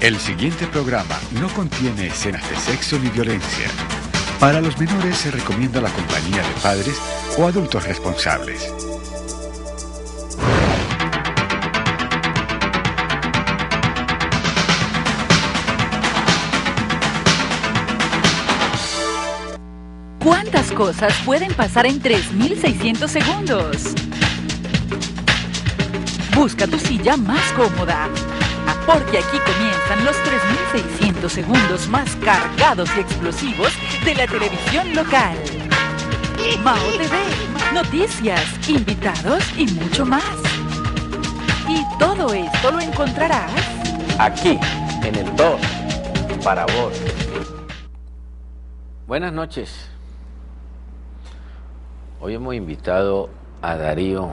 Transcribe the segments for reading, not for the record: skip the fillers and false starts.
El siguiente programa no contiene escenas de sexo ni violencia. Para los menores se recomienda la compañía de padres o adultos responsables. ¿Cuántas cosas pueden pasar en 3.600 segundos? Busca tu silla más cómoda, porque aquí comienzan los 3.600 segundos más cargados y explosivos de la televisión local. Mao TV, noticias, invitados y mucho más. Y todo esto lo encontrarás aquí, en el 2, para vos. Buenas noches. Hoy hemos invitado a Darío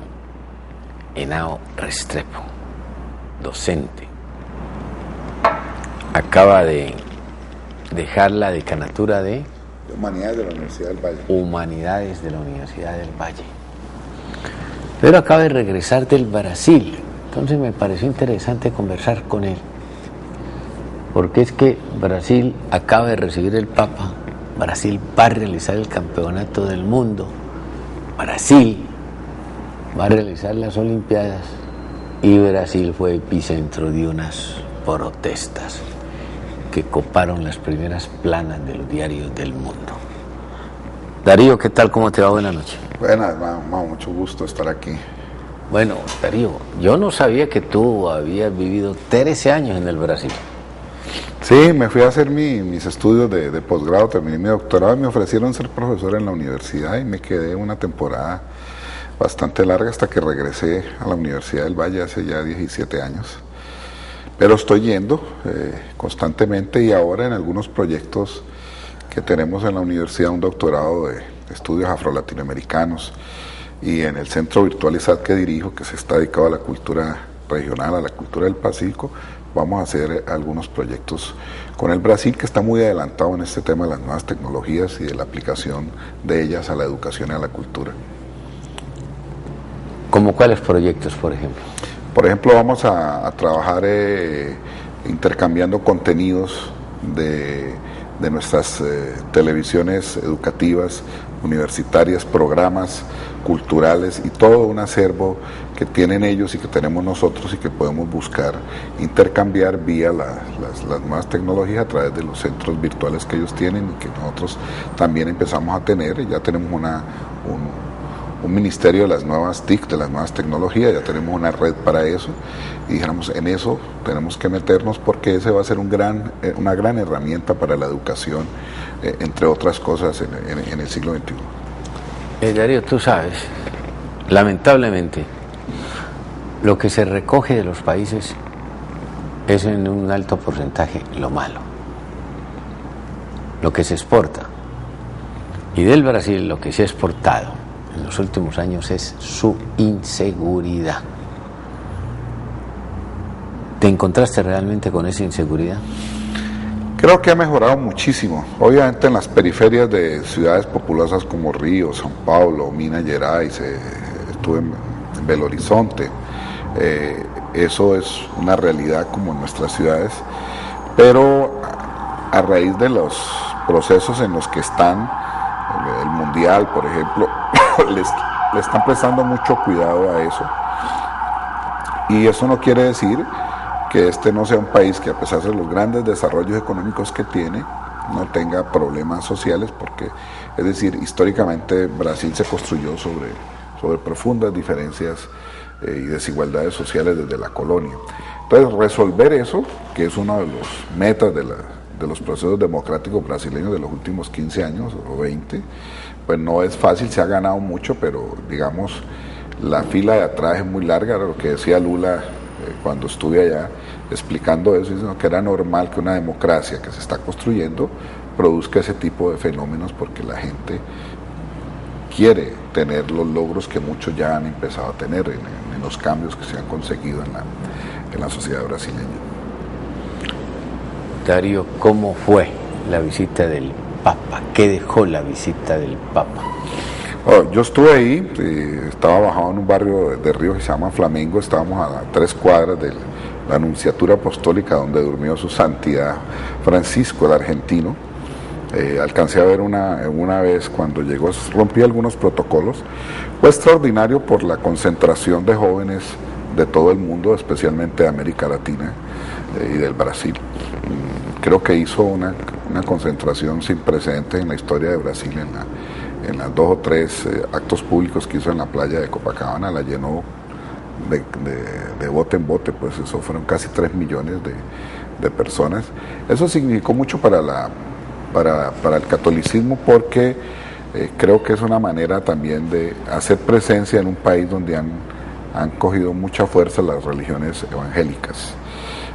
Henao Restrepo, docente. Acaba de dejar la decanatura de Humanidades de la Universidad del Valle. Humanidades de la Universidad del Valle. Pero acaba de regresar del Brasil. Entonces me pareció interesante conversar con él. Porque es que Brasil acaba de recibir el Papa. Brasil va a realizar el campeonato del mundo. Brasil va a realizar las Olimpiadas. Y Brasil fue epicentro de unas protestas que coparon las primeras planas de los diarios del mundo. Darío, ¿qué tal? ¿Cómo te va? Buenas noches. Buenas, Mao, mucho gusto estar aquí. Bueno, Darío, yo no sabía que tú habías vivido 13 años en el Brasil. Sí, me fui a hacer mis estudios de posgrado, terminé mi doctorado y me ofrecieron ser profesor en la universidad y me quedé una temporada bastante larga hasta que regresé a la Universidad del Valle hace ya 17 años. Pero estoy yendo constantemente y ahora en algunos proyectos que tenemos en la universidad, un doctorado de estudios afro-latinoamericanos y en el Centro Virtual ISAT que dirijo, que se está dedicado a la cultura regional, a la cultura del Pacífico, vamos a hacer algunos proyectos con el Brasil, que está muy adelantado en este tema de las nuevas tecnologías y de la aplicación de ellas a la educación y a la cultura. ¿Cómo cuáles proyectos, por ejemplo? Por ejemplo, vamos a trabajar intercambiando contenidos de nuestras televisiones educativas, universitarias, programas culturales y todo un acervo que tienen ellos y que tenemos nosotros y que podemos buscar intercambiar vía las nuevas tecnologías a través de los centros virtuales que ellos tienen y que nosotros también empezamos a tener. Ya tenemos un ministerio de las nuevas TIC, de las nuevas tecnologías, ya tenemos una red para eso y dijéramos, en eso tenemos que meternos porque ese va a ser una gran herramienta para la educación, entre otras cosas en el siglo XXI. Darío, tú sabes, lamentablemente, lo que se recoge de los países es en un alto porcentaje lo malo, lo que se exporta. Y del Brasil lo que se ha exportado en los últimos años es su inseguridad. ¿Te encontraste realmente con esa inseguridad? Creo que ha mejorado muchísimo. Obviamente en las periferias de ciudades populosas como Río, São Paulo, Minas Gerais, estuve en Belo Horizonte. Eso es una realidad como en nuestras ciudades. Pero a raíz de los procesos en los que están, el Mundial, por ejemplo, le están prestando mucho cuidado a eso. Y eso no quiere decir que este no sea un país que, a pesar de los grandes desarrollos económicos que tiene, no tenga problemas sociales, porque, es decir, históricamente Brasil se construyó sobre profundas diferencias y desigualdades sociales desde la colonia. Entonces, resolver eso, que es uno de los metas de los procesos democráticos brasileños de los últimos 15 años o 20, pues no es fácil, se ha ganado mucho, pero digamos, la fila de atrás es muy larga. Era lo que decía Lula cuando estuve allá explicando eso, diciendo que era normal que una democracia que se está construyendo produzca ese tipo de fenómenos porque la gente quiere tener los logros que muchos ya han empezado a tener en los cambios que se han conseguido en la sociedad brasileña. Darío, ¿cómo fue la visita del Papa? ¿Qué dejó la visita del Papa? Yo estuve ahí, estaba bajado en un barrio de Río que se llama Flamengo, estábamos a 3 cuadras del la Nunciatura Apostólica donde durmió su santidad Francisco el Argentino. Alcancé a ver una vez cuando llegó, rompí algunos protocolos. Fue extraordinario por la concentración de jóvenes de todo el mundo, especialmente de América Latina y del Brasil. Creo que hizo una concentración sin precedentes en la historia de Brasil en las 2 o 3 actos públicos que hizo en la playa de Copacabana. La llenó de bote en bote, pues eso fueron casi 3 millones de personas. Eso significó mucho para el catolicismo, porque creo que es una manera también de hacer presencia en un país donde han cogido mucha fuerza las religiones evangélicas.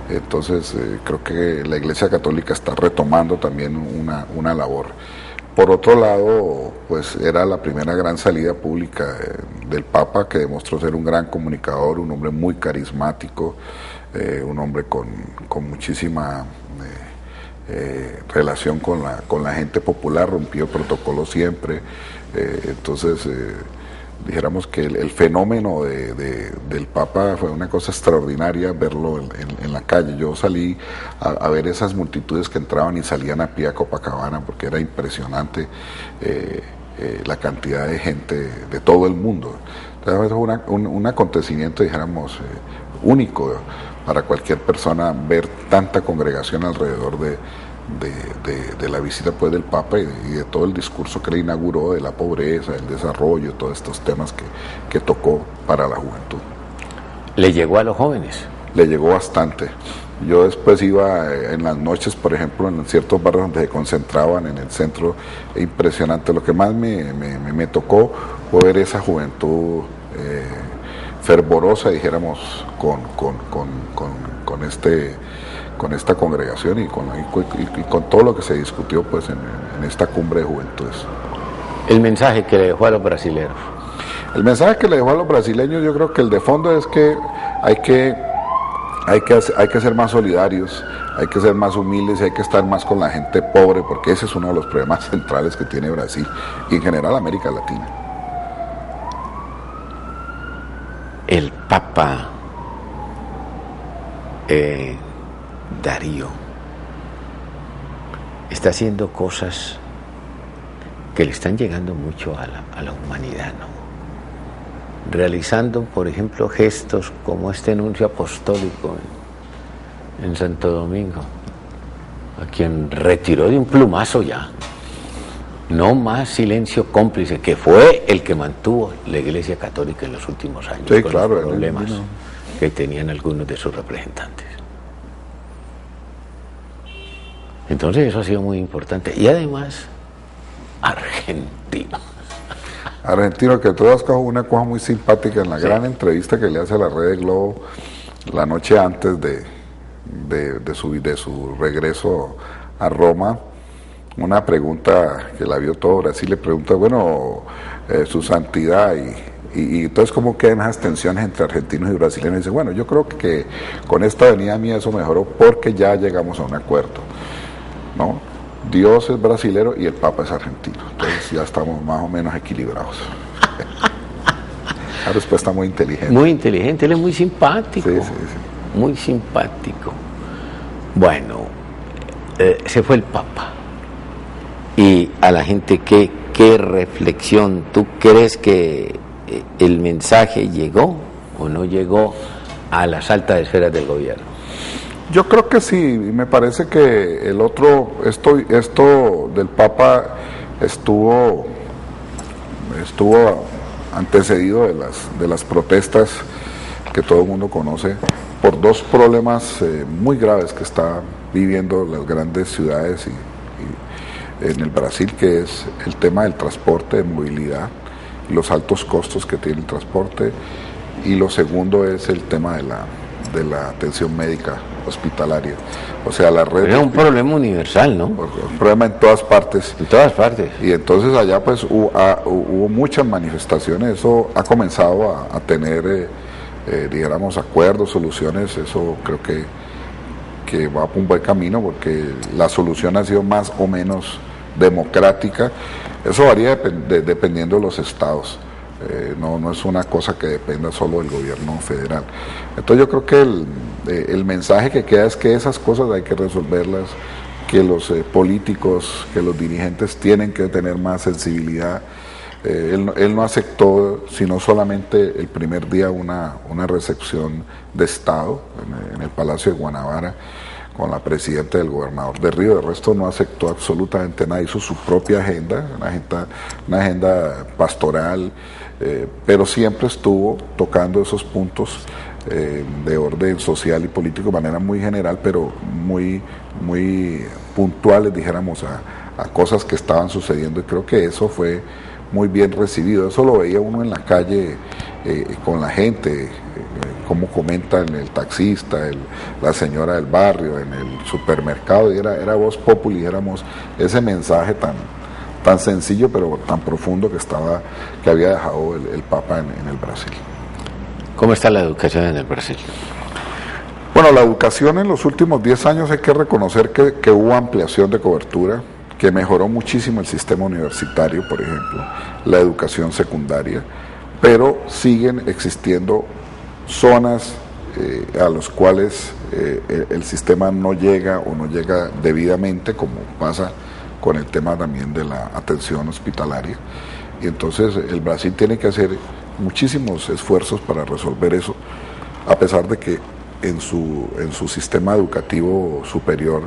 Entonces creo que la Iglesia Católica está retomando también una labor. Por otro lado, pues era la primera gran salida pública del Papa, que demostró ser un gran comunicador, un hombre muy carismático, un hombre con muchísima relación con la gente popular, rompió el protocolo siempre. Entonces dijéramos que el fenómeno del Papa fue una cosa extraordinaria verlo en la calle. Yo salí a ver esas multitudes que entraban y salían a pie a Copacabana, porque era impresionante la cantidad de gente de todo el mundo. Entonces, un acontecimiento, dijéramos, único para cualquier persona, ver tanta congregación alrededor de la visita, pues, del Papa y de todo el discurso que le inauguró, de la pobreza, del desarrollo, todos estos temas que tocó para la juventud. ¿Le llegó a los jóvenes? Le llegó bastante. Yo después iba en las noches, por ejemplo, en ciertos barrios donde se concentraban en el centro, impresionante. Lo que más me tocó fue ver esa juventud fervorosa, dijéramos, con esta congregación y con todo lo que se discutió, pues, en esta cumbre de juventudes. El mensaje que le dejó a los brasileños. El mensaje que le dejó a los brasileños, yo creo que el de fondo es que hay que ser más solidarios, hay que ser más humildes y hay que estar más con la gente pobre, porque ese es uno de los problemas centrales que tiene Brasil y en general América Latina. El Papa Darío está haciendo cosas que le están llegando mucho a la humanidad, ¿no? Realizando, por ejemplo, gestos como este nuncio apostólico en Santo Domingo, a quien retiró de un plumazo ya. No más silencio cómplice, que fue el que mantuvo la Iglesia Católica en los últimos años, sí, con claro, los problemas que tenían algunos de sus representantes. Entonces eso ha sido muy importante. Y además, argentino. Argentino, que todas cojo una cosa muy simpática en la gran entrevista que le hace a la Red de Globo la noche antes de su regreso a Roma. Una pregunta que la vio todo Brasil, le pregunta, bueno, su santidad, y entonces cómo quedan esas tensiones entre argentinos y brasileños. Y dice, bueno, yo creo que con esta venida mía eso mejoró porque ya llegamos a un acuerdo, ¿no? Dios es brasilero y el Papa es argentino, entonces ya estamos más o menos equilibrados. La respuesta muy inteligente. Muy inteligente, él es muy simpático. Sí, sí, sí. Muy simpático. Bueno, se fue el Papa. Y a la gente, ¿qué reflexión? ¿Tú crees que el mensaje llegó o no llegó a las altas esferas del gobierno? Yo creo que sí, y me parece que esto del Papa estuvo antecedido de las protestas que todo el mundo conoce por 2 problemas muy graves que están viviendo las grandes ciudades y en el Brasil, que es el tema del transporte, de movilidad, los altos costos que tiene el transporte, y lo segundo es el tema de la atención médica hospitalaria. O sea, la red... Es un problema universal, ¿no? Un problema en todas partes. En todas partes. Y entonces allá pues hubo muchas manifestaciones, eso ha comenzado a tener, dijéramos, acuerdos, soluciones, eso creo que va por un buen camino, porque la solución ha sido más o menos democrática. Eso varía dependiendo de los estados, no es una cosa que dependa solo del gobierno federal. Entonces yo creo que el mensaje que queda es que esas cosas hay que resolverlas, que los políticos, que los dirigentes tienen que tener más sensibilidad. Él no aceptó, sino solamente el primer día, una recepción de Estado en el Palacio de Guanabara con la presidenta y el gobernador de Río. De resto no aceptó absolutamente nada, hizo su propia agenda, una agenda pastoral, pero siempre estuvo tocando esos puntos de orden social y político de manera muy general, pero muy puntuales, dijéramos, a cosas que estaban sucediendo, y creo que eso fue muy bien recibido. Eso lo veía uno en la calle con la gente, como comentan el taxista, la señora del barrio, en el supermercado, y era voz populi, dijéramos, ese mensaje tan sencillo pero tan profundo que había dejado el Papa en el Brasil. ¿Cómo está la educación en el Brasil? Bueno, la educación en los últimos 10 años hay que reconocer que hubo ampliación de cobertura, que mejoró muchísimo el sistema universitario, por ejemplo, la educación secundaria, pero siguen existiendo zonas a las cuales el sistema no llega o no llega debidamente, como pasa con el tema también de la atención hospitalaria. Y entonces el Brasil tiene que hacer muchísimos esfuerzos para resolver eso, a pesar de que en su sistema educativo superior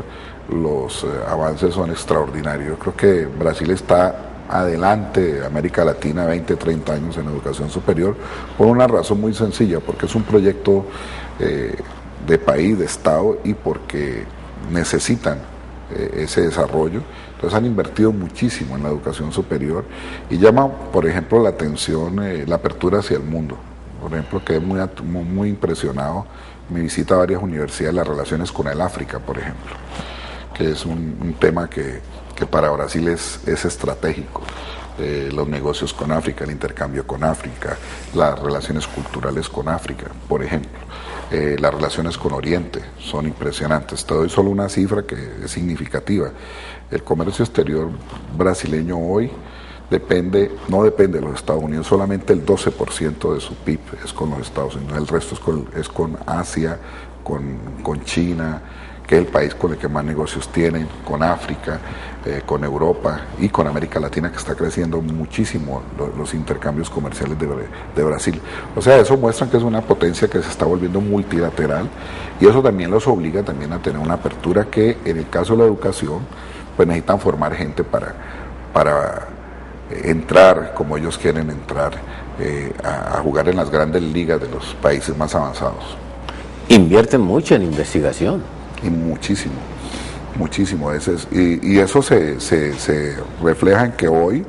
los avances son extraordinarios. Yo creo que Brasil está adelante de América Latina 20, 30 años en educación superior, por una razón muy sencilla, porque es un proyecto de país, de Estado, y porque necesitan ese desarrollo. Entonces han invertido muchísimo en la educación superior y llama, por ejemplo, la atención la apertura hacia el mundo. Por ejemplo, quedé muy impresionado, mi visita a varias universidades, las relaciones con el África, por ejemplo, que es un tema que para Brasil es estratégico. Los negocios con África, el intercambio con África, las relaciones culturales con África, por ejemplo. Las relaciones con Oriente son impresionantes. Te doy solo una cifra que es significativa. El comercio exterior brasileño hoy no depende de los Estados Unidos, solamente el 12% de su PIB es con los Estados Unidos, el resto es con Asia, con China, que es el país con el que más negocios tienen, con África, con Europa y con América Latina, que está creciendo muchísimo los intercambios comerciales de Brasil. O sea, eso muestra que es una potencia que se está volviendo multilateral, y eso también los obliga también a tener una apertura que, en el caso de la educación, pues necesitan formar gente para entrar como ellos quieren entrar, a jugar en las grandes ligas de los países más avanzados. Invierten mucho en investigación. Y muchísimo. Y eso se refleja en que hoy,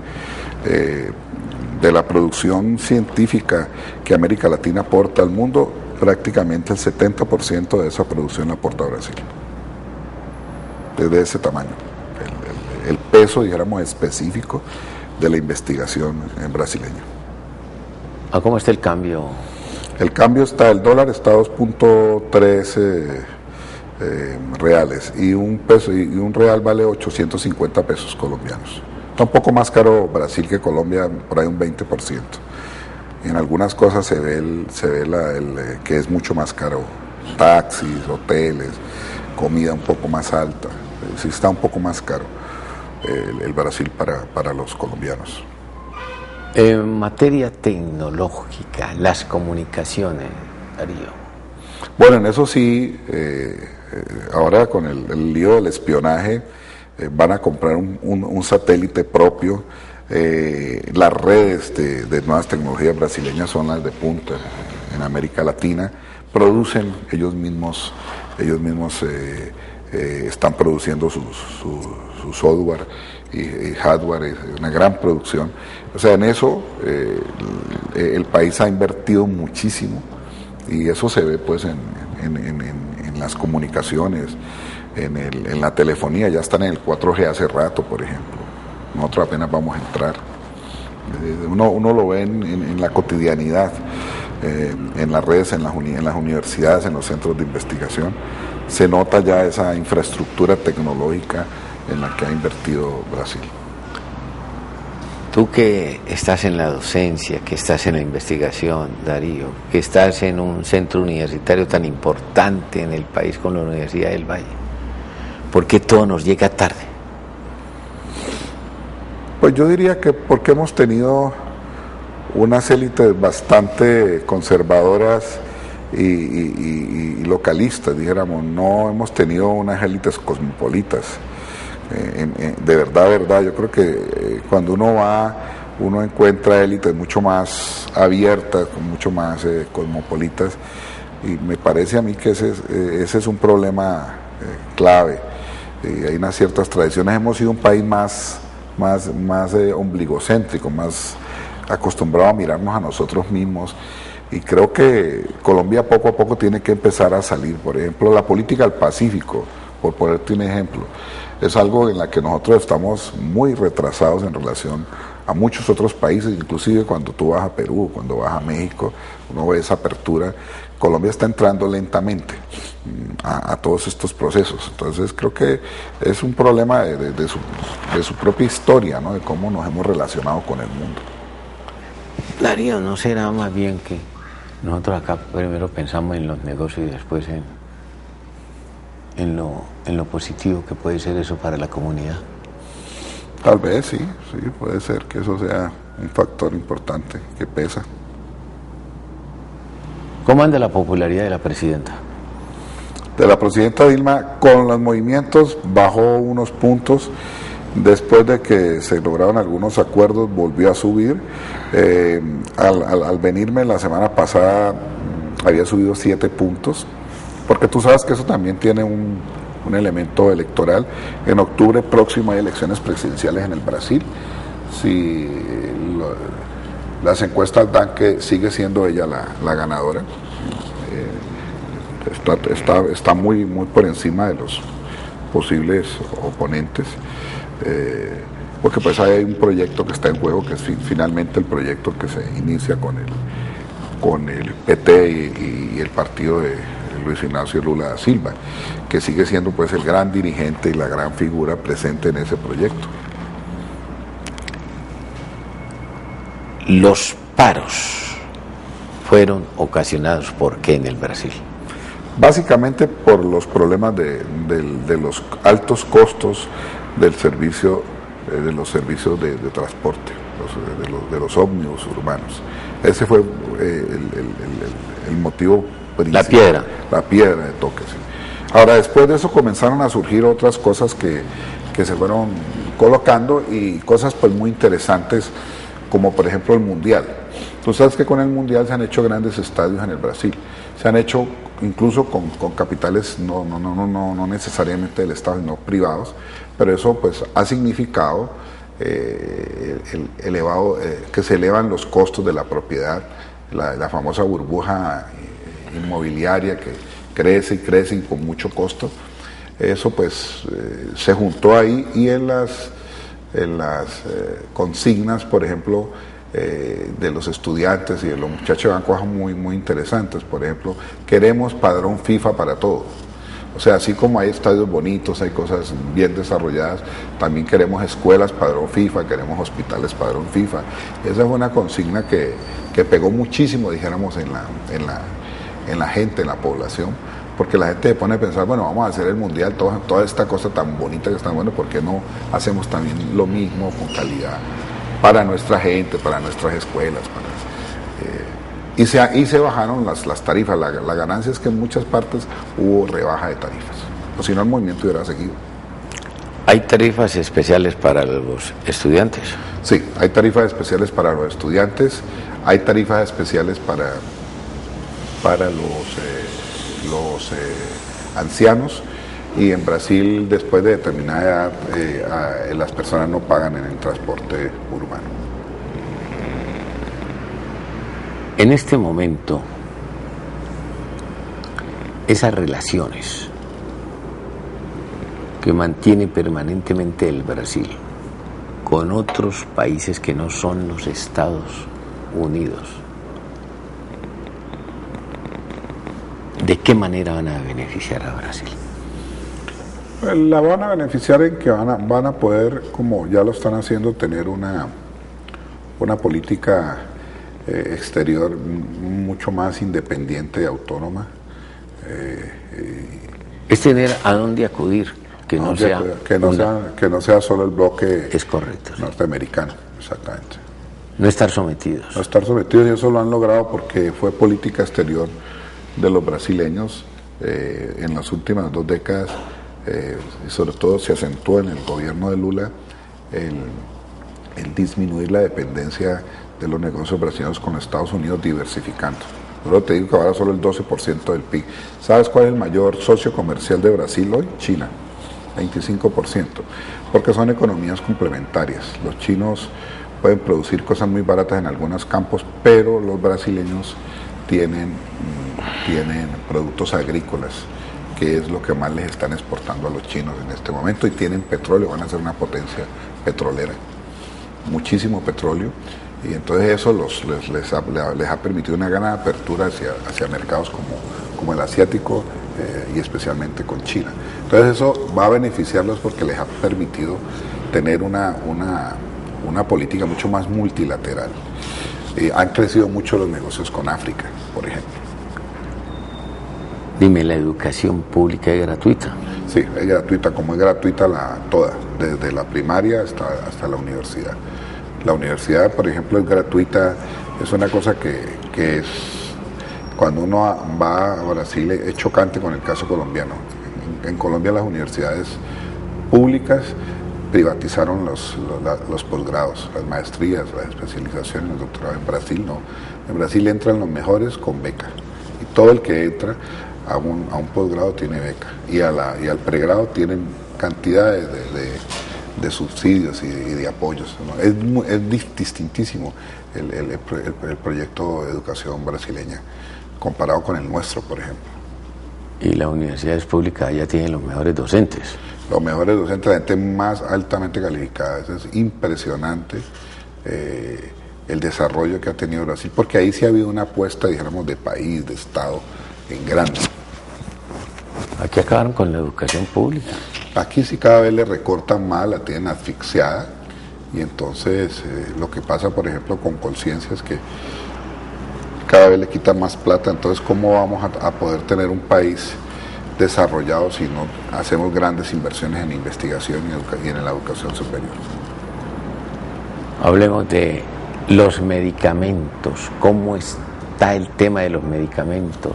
de la producción científica que América Latina aporta al mundo, prácticamente el 70% de esa producción la aporta Brasil. Desde ese tamaño. El peso, dijéramos, específico de la investigación en brasileña. ¿Cómo está el cambio? El dólar está a 2.13 reales, y un real vale 850 pesos colombianos. Está un poco más caro Brasil que Colombia, por ahí un 20%. Y en algunas cosas se ve que es mucho más caro. Taxis, hoteles, comida un poco más alta. Sí está un poco más caro el Brasil para los colombianos. En materia tecnológica, las comunicaciones, Darío. Bueno, en eso sí, ahora con el lío del espionaje, van a comprar un satélite propio. Las redes de nuevas tecnologías brasileñas son las de punta en América Latina. Producen ellos mismos están produciendo su software y hardware, es una gran producción. O sea, en eso el país ha invertido muchísimo, y eso se ve pues en las comunicaciones, en la telefonía. Ya están en el 4G hace rato, por ejemplo. Nosotros apenas vamos a entrar. Uno lo ve en la cotidianidad, en las redes, en las universidades, en los centros de investigación. Se nota ya esa infraestructura tecnológica en la que ha invertido Brasil. Tú que estás en la docencia, que estás en la investigación, Darío, que estás en un centro universitario tan importante en el país con la Universidad del Valle, ¿por qué todo nos llega tarde? Pues yo diría que porque hemos tenido unas élites bastante conservadoras y localistas, dijéramos, no hemos tenido unas élites cosmopolitas. De verdad, yo creo que cuando uno va, uno encuentra élites mucho más abiertas, mucho más cosmopolitas, y me parece a mí que ese es un problema clave. Hay unas ciertas tradiciones, hemos sido un país más ombligocéntrico, más acostumbrado a mirarnos a nosotros mismos, y creo que Colombia poco a poco tiene que empezar a salir. Por ejemplo, la política del Pacífico, por ponerte un ejemplo, es algo en la que nosotros estamos muy retrasados en relación a muchos otros países, inclusive cuando tú vas a Perú, cuando vas a México, uno ve esa apertura. Colombia está entrando lentamente a todos estos procesos, entonces creo que es un problema de su propia historia, ¿no? De cómo nos hemos relacionado con el mundo. Darío, ¿no será más bien que nosotros acá primero pensamos en los negocios y después en lo positivo que puede ser eso para la comunidad? Tal vez sí, puede ser que eso sea un factor importante que pesa. ¿Cómo anda la popularidad de la presidenta? De la presidenta Dilma, con los movimientos bajó unos puntos, después de que se lograron algunos acuerdos volvió a subir. Al venirme la semana pasada había subido 7 puntos, porque tú sabes que eso también tiene un elemento electoral. En octubre próximo hay elecciones presidenciales en el Brasil. Si las encuestas dan que sigue siendo ella la ganadora, está muy por encima de los posibles oponentes, porque pues hay un proyecto que está en juego, que es finalmente el proyecto que se inicia con el PT y el partido de Luis Ignacio Lula da Silva, que sigue siendo pues el gran dirigente y la gran figura presente en ese proyecto. Los paros fueron ocasionados ¿por qué en el Brasil? Básicamente por los problemas de los altos costos del servicio, de los servicios de transporte, de los ómnibus urbanos. Ese fue el motivo principal. La piedra de toque, sí. Ahora, después de eso comenzaron a surgir otras cosas que se fueron colocando, y cosas pues muy interesantes, como por ejemplo el Mundial. Tú sabes que con el Mundial se han hecho grandes estadios en el Brasil, se han hecho incluso con capitales no necesariamente del Estado, sino privados, pero eso pues ha significado que se elevan los costos de la propiedad, la famosa burbuja inmobiliaria que crece y con mucho costo. Eso pues se juntó ahí, y en las consignas, por ejemplo, de los estudiantes y de los muchachos, van cosas muy interesantes. Por ejemplo, queremos padrón FIFA para todo. O sea, así como hay estadios bonitos, hay cosas bien desarrolladas, también queremos escuelas padrón FIFA, queremos hospitales padrón FIFA. Esa es una consigna que pegó muchísimo, dijéramos, en la gente, en la población, porque la gente se pone a pensar, bueno, vamos a hacer el Mundial, toda esta cosa tan bonita que está, bueno, ¿por qué no hacemos también lo mismo con calidad para nuestra gente, para nuestras escuelas? Y se bajaron las tarifas. La ganancia es que en muchas partes hubo rebaja de tarifas, o si no el movimiento hubiera seguido. ¿Hay tarifas especiales para los estudiantes? Sí, hay tarifas especiales para los estudiantes, hay tarifas especiales para los ancianos, y en Brasil, después de determinada edad, las personas no pagan en el transporte urbano. En este momento, esas relaciones que mantiene permanentemente el Brasil con otros países que no son los Estados Unidos, ¿de qué manera van a beneficiar a Brasil? La van a beneficiar en que van a poder, como ya lo están haciendo, tener una política exterior mucho más independiente y autónoma. Es tener a dónde acudir, que no sea solo el bloque es correcto, norteamericano, exactamente. No estar sometidos. No estar sometidos, y eso lo han logrado porque fue política exterior de los brasileños en las últimas 2 décadas, y sobre todo se acentuó en el gobierno de Lula el disminuir la dependencia de los negocios brasileños con Estados Unidos, diversificando. Pero te digo que ahora solo el 12% del PIB. ¿Sabes cuál es el mayor socio comercial de Brasil hoy? China, 25%, porque son economías complementarias. Los chinos pueden producir cosas muy baratas en algunos campos, pero los brasileños tienen productos agrícolas, que es lo que más les están exportando a los chinos en este momento, y tienen petróleo, van a ser una potencia petrolera, muchísimo petróleo, y entonces eso les ha permitido una gran apertura hacia mercados como el asiático, y especialmente con China. Entonces eso va a beneficiarlos porque les ha permitido tener una política mucho más multilateral. Han crecido mucho los negocios con África, por ejemplo. Dime, ¿la educación pública es gratuita? Sí, es gratuita, como es gratuita toda, desde la primaria hasta la universidad. La universidad, por ejemplo, es gratuita, es una cosa que es, cuando uno va a Brasil, es chocante con el caso colombiano. En Colombia las universidades públicas privatizaron los posgrados, las maestrías, las especializaciones, los doctorados. En Brasil no. En Brasil entran los mejores con beca, y todo el que entra a un posgrado tiene beca, y al pregrado tienen cantidades de subsidios y de apoyos, ¿no? Es distintísimo el proyecto de educación brasileña comparado con el nuestro, por ejemplo. Y las universidades públicas ya tienen los mejores docentes. Los mejores docentes, la gente más altamente calificada. Eso es impresionante, el desarrollo que ha tenido Brasil, porque ahí sí ha habido una apuesta, dijéramos, de país, de Estado, en grande. Aquí acabaron con la educación pública. Aquí sí cada vez le recortan más, la tienen asfixiada, y entonces lo que pasa, por ejemplo, con Colciencia es que cada vez le quitan más plata. Entonces, ¿cómo vamos a poder tener un país desarrollado si no hacemos grandes inversiones en investigación y en la educación superior? Hablemos de los medicamentos. ¿Cómo está el tema de los medicamentos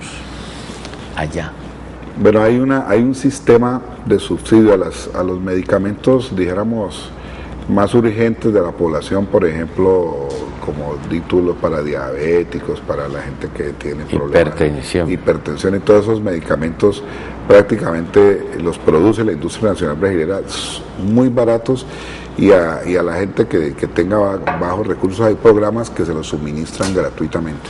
allá? Bueno, hay un sistema de subsidio a los medicamentos, dijéramos, más urgentes de la población, por ejemplo, como títulos para diabéticos, para la gente que tiene problemas de hipertensión, y todos esos medicamentos prácticamente los produce la industria nacional brasileña muy baratos, y a la gente que tenga bajos recursos hay programas que se los suministran gratuitamente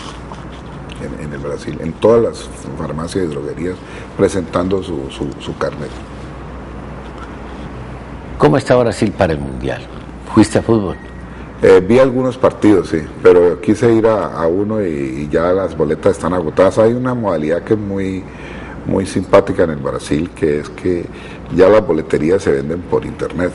en el Brasil, en todas las farmacias y droguerías, presentando su carnet. ¿Cómo está Brasil para el Mundial? ¿Fuiste a fútbol? Vi algunos partidos, sí, pero quise ir a uno y ya las boletas están agotadas. Hay una modalidad que es muy simpática en el Brasil, que es que ya las boleterías se venden por internet.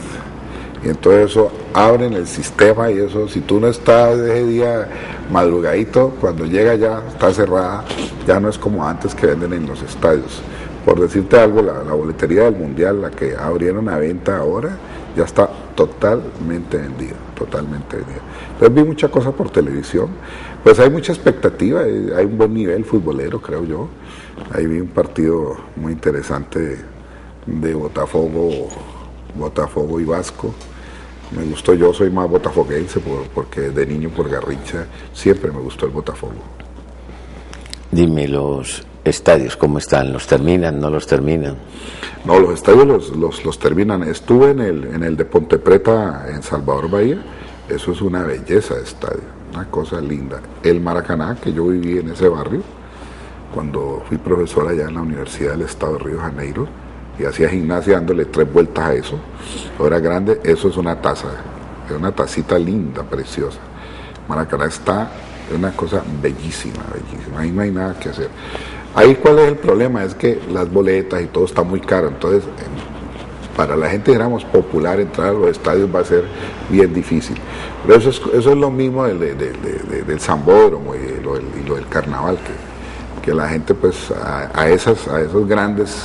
Y entonces eso abren el sistema, y eso, si tú no estás ese día madrugadito, cuando llega ya está cerrada, ya no es como antes que venden en los estadios. Por decirte algo, la boletería del Mundial, la que abrieron a venta ahora, ya está totalmente vendida, totalmente vendida. Entonces vi mucha cosa por televisión, pues hay mucha expectativa, hay un buen nivel futbolero, creo yo. Ahí vi un partido muy interesante de Botafogo y Vasco. Me gustó, yo soy más botafoguense porque de niño por Garrincha siempre me gustó el Botafogo. Dime, los estadios, ¿cómo están? ¿Los terminan, no los terminan? No, los estadios los terminan. Estuve en el de Ponte Preta, en Salvador Bahía. Eso es una belleza de estadio, una cosa linda. El Maracaná, que yo viví en ese barrio cuando fui profesor allá en la Universidad del Estado de Río de Janeiro, y hacía gimnasia dándole 3 vueltas a eso. Ahora grande, eso es una taza, es una tacita linda, preciosa. Maracaná está, es una cosa bellísima, bellísima. Ahí no hay nada que hacer. Ahí, ¿cuál es el problema? Es que las boletas y todo está muy caro. Entonces, para la gente, digamos, popular, entrar a los estadios va a ser bien difícil. Pero eso es lo mismo del Sambódromo y lo del carnaval, que la gente pues a esos grandes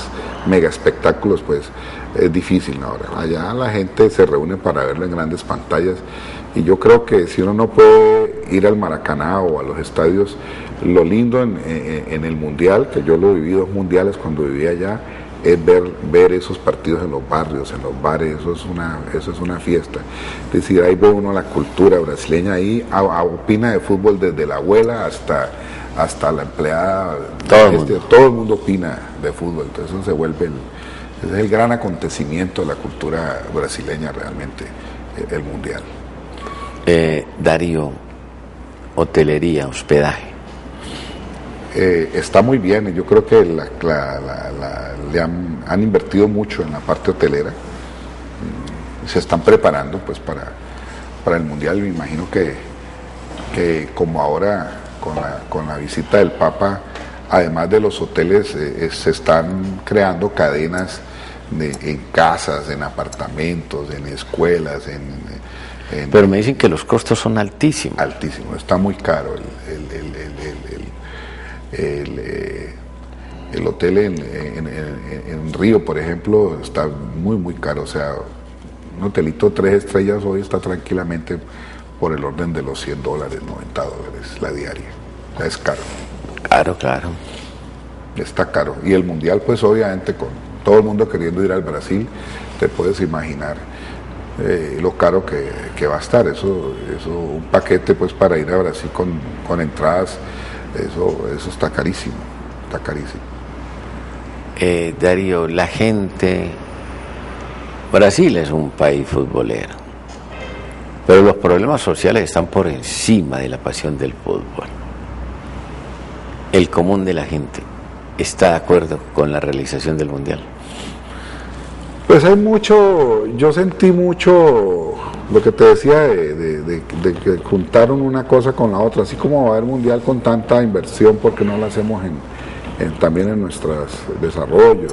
mega espectáculos pues es difícil ahora. Allá la gente se reúne para verlo en grandes pantallas, y yo creo que si uno no puede ir al Maracaná o a los estadios, lo lindo en el Mundial, que yo lo viví 2 mundiales cuando vivía allá, es ver esos partidos en los barrios, en los bares. Eso es una fiesta. Es decir, ahí ve uno la cultura brasileña, ahí opina de fútbol desde la abuela hasta la empleada, todo el mundo opina de fútbol. Entonces eso se vuelve es el gran acontecimiento de la cultura brasileña realmente, el Mundial. Darío, hotelería, hospedaje. Está muy bien, y yo creo que le han invertido mucho en la parte hotelera. Se están preparando pues para el Mundial. Me imagino que como ahora con la visita del Papa, además de los hoteles, se están creando cadenas en casas, en apartamentos, en escuelas, pero me dicen que los costos son altísimos. Altísimos, está muy caro el hotel en Río, por ejemplo, está muy caro. O sea, un hotelito 3 estrellas hoy está tranquilamente por el orden de los $100, $90 la diaria. O sea, es caro. Claro. Está caro. Y el Mundial, pues obviamente, con todo el mundo queriendo ir al Brasil, te puedes imaginar lo caro que va a estar. Eso un paquete pues para ir a Brasil con entradas, eso está carísimo. Darío, la gente, Brasil es un país futbolero, pero los problemas sociales están por encima de la pasión del fútbol. El común de la gente está de acuerdo con la realización del Mundial. Pues yo sentí mucho lo que te decía de que juntaron una cosa con la otra. Así como va a haber Mundial con tanta inversión, porque no la hacemos también en nuestro desarrollo.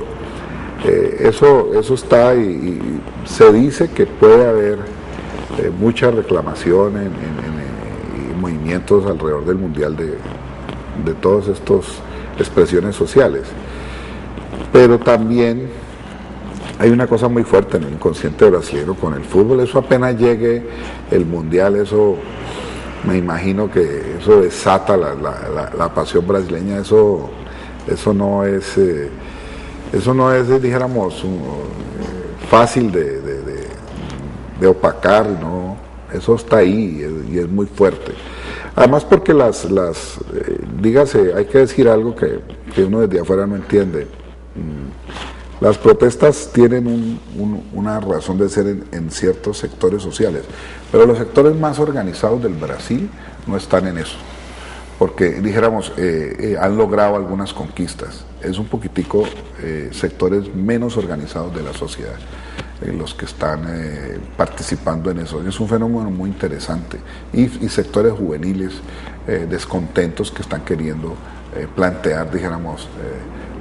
Eso está, y se dice que puede haber mucha reclamación y movimientos alrededor del Mundial de todas estas expresiones sociales. Pero también hay una cosa muy fuerte en el inconsciente brasileño con el fútbol. Eso apenas llegue el Mundial, eso me imagino que eso desata la pasión brasileña. Eso no es dijéramos, fácil de opacar, ¿no? Eso está ahí y es muy fuerte. Además porque dígase, hay que decir algo que uno desde afuera no entiende. Las protestas tienen una razón de ser en ciertos sectores sociales, pero los sectores más organizados del Brasil no están en eso, porque dijéramos, han logrado algunas conquistas. Es un poquitico sectores menos organizados de la sociedad los que están participando en eso. Es un fenómeno muy interesante, y sectores juveniles descontentos que están queriendo plantear, dijéramos,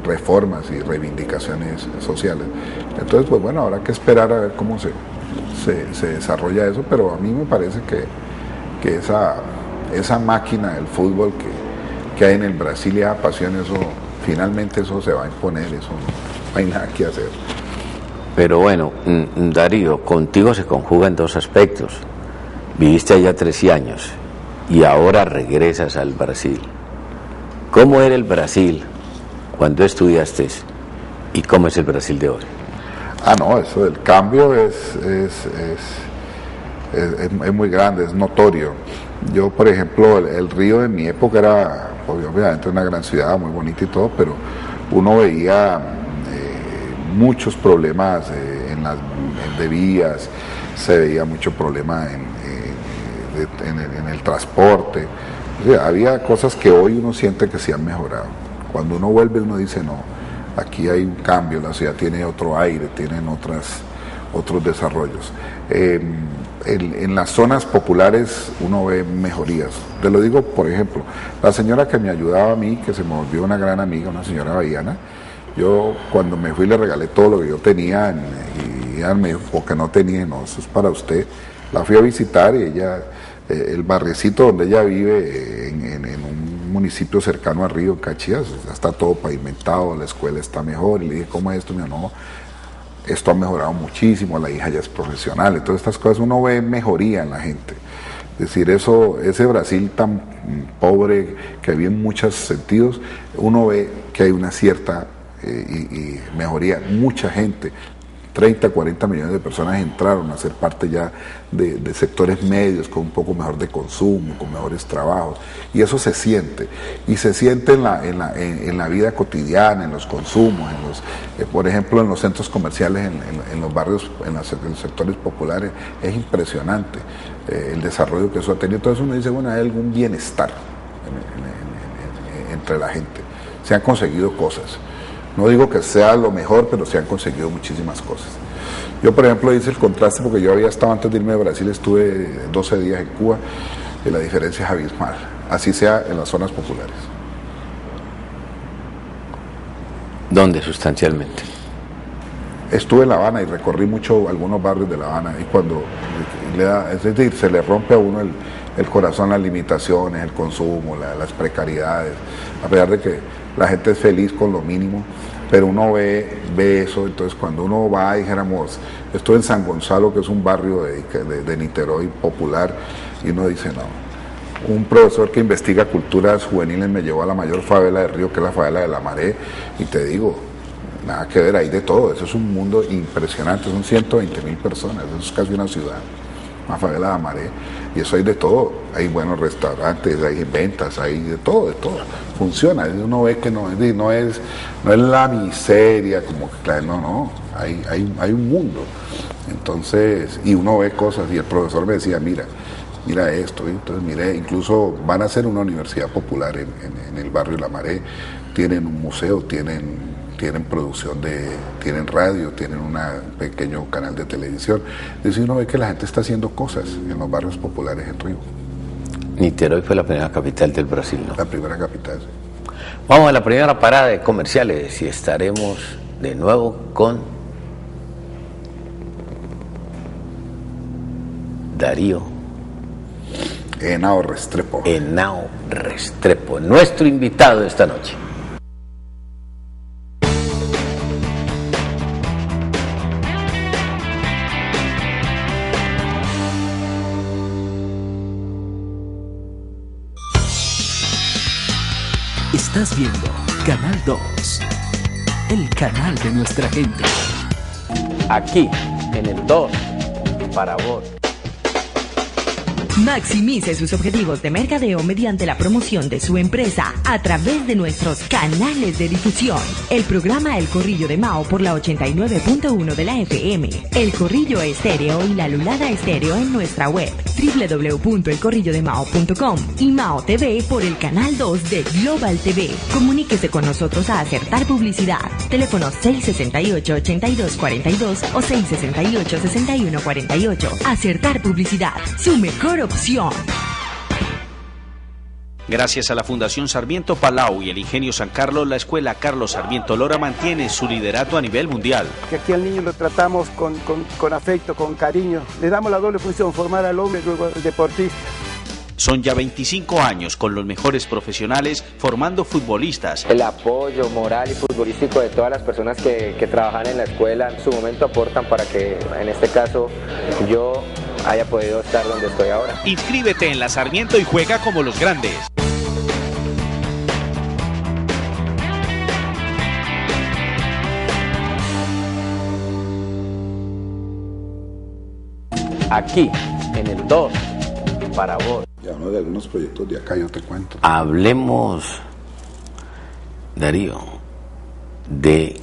reformas y reivindicaciones sociales. Entonces, pues bueno, habrá que esperar a ver cómo se desarrolla eso, pero a mí me parece que esa máquina del fútbol que hay en el Brasil, y esa pasión, finalmente eso se va a imponer, eso no hay nada que hacer. Pero bueno, Darío, contigo se conjugan 2 aspectos. Viviste allá 13 años y ahora regresas al Brasil. ¿Cómo era el Brasil cuando estudiaste y cómo es el Brasil de hoy? No, eso del cambio es muy grande, es notorio. Yo, por ejemplo, el Río de mi época era obviamente una gran ciudad, muy bonita y todo, pero uno veía muchos problemas de vías, se veía mucho problema en el transporte. O sea, había cosas que hoy uno siente que se han mejorado. Cuando uno vuelve, uno dice, no, aquí hay un cambio, la ciudad tiene otro aire, tienen otros desarrollos. En las zonas populares uno ve mejorías. Te lo digo, por ejemplo, la señora que me ayudaba a mí, que se me volvió una gran amiga, una señora bahiana, yo cuando me fui le regalé todo lo que yo tenía, y ella me dijo, porque no tenía, no, eso es para usted. La fui a visitar y ella, el barriecito donde ella vive, en un municipio cercano a Río, en Cachias, está todo pavimentado, la escuela está mejor, y le dije, ¿cómo es esto? Me dijo, no, esto ha mejorado muchísimo, la hija ya es profesional, entonces estas cosas uno ve mejoría en la gente. Es decir, ese Brasil tan pobre que había en muchos sentidos, uno ve que hay una cierta y mejoría. Mucha gente, 30, 40 millones de personas entraron a ser parte ya de sectores medios con un poco mejor de consumo, con mejores trabajos, y eso se siente, y se siente en la vida cotidiana, en los consumos, por ejemplo en los centros comerciales, en los barrios, en los sectores populares, es impresionante el desarrollo que eso ha tenido. Entonces uno dice, bueno, hay algún bienestar entre la gente, se han conseguido cosas. No digo que sea lo mejor, pero se han conseguido muchísimas cosas. Yo, por ejemplo, hice el contraste porque yo había estado antes de irme a Brasil, estuve 12 días en Cuba, y la diferencia es abismal, así sea en las zonas populares. ¿Dónde sustancialmente? Estuve en La Habana y recorrí mucho algunos barrios de La Habana, y cuando es decir, se le rompe a uno el corazón, las limitaciones, el consumo, las precariedades, a pesar de que la gente es feliz con lo mínimo, pero uno ve eso. Entonces cuando uno va, dijéramos, estoy en San Gonzalo, que es un barrio de Niterói popular, y uno dice, no, un profesor que investiga culturas juveniles me llevó a la mayor favela de Río, que es la favela de La Maré, y te digo, nada que ver, hay de todo, eso es un mundo impresionante, son 120.000 personas, eso es casi una ciudad, una favela de La Maré, y eso hay de todo, hay buenos restaurantes, hay ventas, hay de todo, funciona, uno ve que no es la miseria, como que claro, no, hay un mundo. Entonces, y uno ve cosas, y el profesor me decía, mira esto, y entonces mire, incluso van a hacer una universidad popular en el barrio La Maré, tienen un museo, tienen producción tienen radio, tienen un pequeño canal de televisión. Es decir, uno ve que la gente está haciendo cosas en los barrios populares en Río. Niterói fue la primera capital del Brasil, ¿no? La primera capital, sí. Vamos a la primera parada de comerciales y estaremos de nuevo con Darío Henao Restrepo. Henao Restrepo, nuestro invitado esta noche. Estás viendo Canal 2, el canal de nuestra gente. Aquí, en el 2, para vos. Maximice sus objetivos de mercadeo mediante la promoción de su empresa a través de nuestros canales de difusión. El programa El Corrillo de Mao por la 89.1 de la FM, El Corrillo Estéreo y la Lulada Estéreo en nuestra web www.elcorrillodemao.com y Mao TV por el canal 2 de Global TV. Comuníquese con nosotros a Acertar Publicidad. Teléfono 668-8242 o 668-6148. Acertar Publicidad, su mejor opción. Gracias a la Fundación Sarmiento Palau y el Ingenio San Carlos, la Escuela Carlos Sarmiento Lora mantiene su liderato a nivel mundial. Que aquí al niño lo tratamos con afecto, con cariño. Le damos la doble función, formar al hombre y luego al deportista. Son ya 25 años con los mejores profesionales formando futbolistas. El apoyo moral y futbolístico de todas las personas que trabajan en la escuela en su momento aportan para que, en este caso, yo haya podido estar donde estoy ahora. Inscríbete en la Sarmiento y juega como los grandes. Aquí, en el 2, para vos. Ya uno de algunos proyectos de acá yo te cuento. Hablemos, Darío, de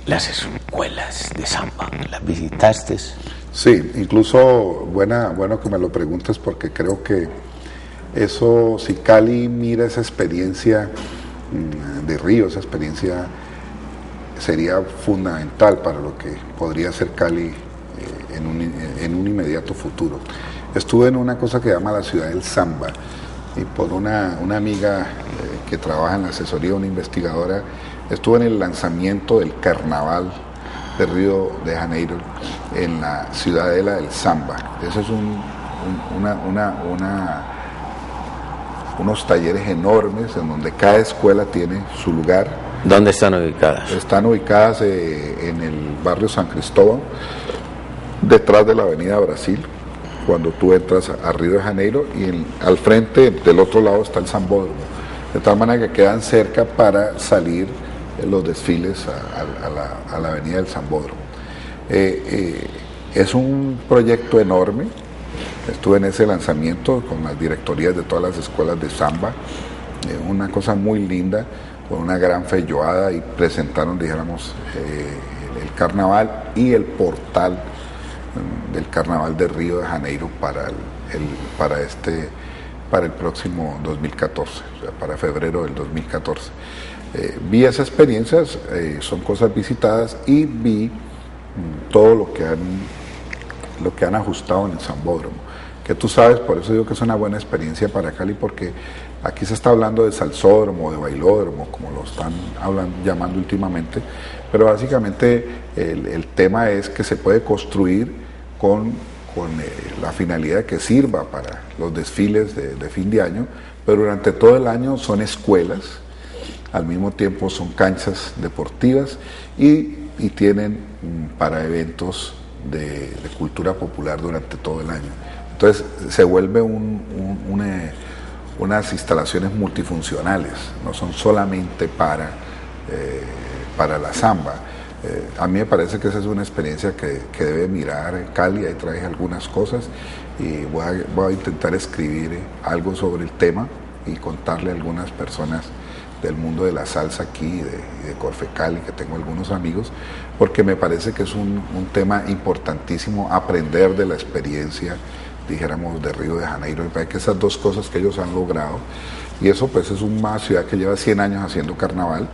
las escuelas de samba. ¿Las visitaste? Sí, incluso bueno que me lo preguntes porque creo que eso, si Cali mira esa experiencia de Río, esa experiencia sería fundamental para lo que podría ser Cali en un inmediato futuro. Estuve en una cosa que llama la ciudad del samba y por una amiga que trabaja en la asesoría, una investigadora, estuve en el lanzamiento del carnaval de Río de Janeiro en la ciudadela del Samba. Eso es unos talleres enormes en donde cada escuela tiene su lugar. ¿Dónde están ubicadas? Están ubicadas en el barrio San Cristóbal, detrás de la avenida Brasil, cuando tú entras a Río de Janeiro, y al frente, del otro lado, está el Sambódromo. De tal manera que quedan cerca para salir los desfiles a la avenida del Sambódromo. Es un proyecto enorme. Estuve en ese lanzamiento con las directorías de todas las escuelas de samba, una cosa muy linda, con una gran feijoada, y presentaron, dijéramos, el carnaval y el portal del carnaval de Río de Janeiro para el próximo 2014, o sea, para febrero del 2014. Vi esas experiencias, son cosas visitadas, y vi todo lo que han ajustado en el Sambódromo, que tú sabes, por eso digo que es una buena experiencia para Cali, porque aquí se está hablando de salsódromo, de bailódromo, como lo están llamando últimamente, pero básicamente el tema es que se puede construir con la finalidad de que sirva para los desfiles de fin de año, pero durante todo el año son escuelas, al mismo tiempo son canchas deportivas y tienen para eventos de cultura popular durante todo el año. Entonces se vuelve unas instalaciones multifuncionales, no son solamente para la samba. A mí me parece que esa es una experiencia que debe mirar Cali. Ahí traje algunas cosas y voy a intentar escribir algo sobre el tema y contarle a algunas personas del mundo de la salsa aquí, de Corfecali, que tengo algunos amigos, porque me parece que es un tema importantísimo aprender de la experiencia, dijéramos, de Río de Janeiro. Me parece que esas dos cosas que ellos han logrado, y eso pues es una ciudad que lleva 100 años haciendo carnaval.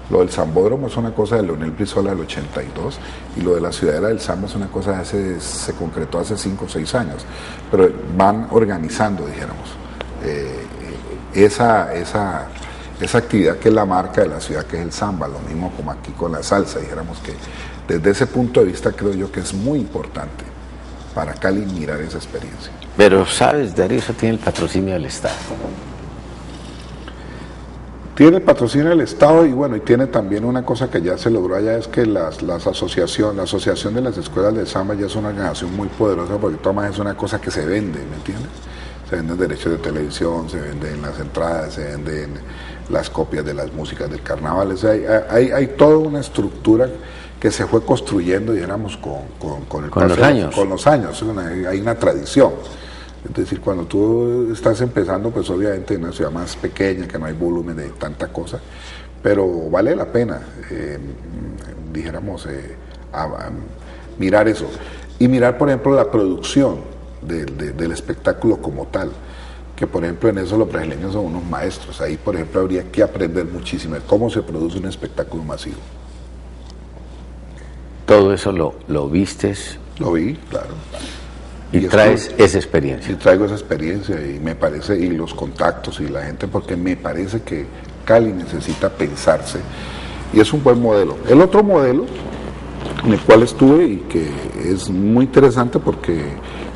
Lo del Sambódromo es una cosa de Leonel Brizola del 82, y lo de la Ciudadela del Samba es una cosa se concretó hace 5 o 6 años, pero van organizando, dijéramos, esa actividad que es la marca de la ciudad, que es el samba, lo mismo como aquí con la salsa. Dijéramos que desde ese punto de vista creo yo que es muy importante para Cali mirar esa experiencia. Pero sabes, Darío, eso tiene el patrocinio del Estado. Tiene el patrocinio del Estado, y bueno, y tiene también una cosa que ya se logró allá, es que la asociación de las escuelas de samba ya es una organización muy poderosa, porque toma, es una cosa que se vende, ¿me entiendes? Se venden derechos de televisión, se venden las entradas, se venden las copias de las músicas del carnaval. O sea, hay toda una estructura que se fue construyendo, dijéramos, con los años. Hay una tradición. Es decir, cuando tú estás empezando, pues obviamente en una ciudad más pequeña, que no hay volumen de tanta cosa, pero vale la pena, dijéramos, mirar eso. Y mirar, por ejemplo, la producción del espectáculo como tal, que por ejemplo en eso los brasileños son unos maestros. Ahí, por ejemplo, habría que aprender muchísimo de cómo se produce un espectáculo masivo. ¿Todo eso lo vistes? Lo vi, claro. Y traes esa experiencia. Y traigo esa experiencia, y me parece, y los contactos y la gente, porque me parece que Cali necesita pensarse, y es un buen modelo. El otro modelo en el cual estuve, y que es muy interesante porque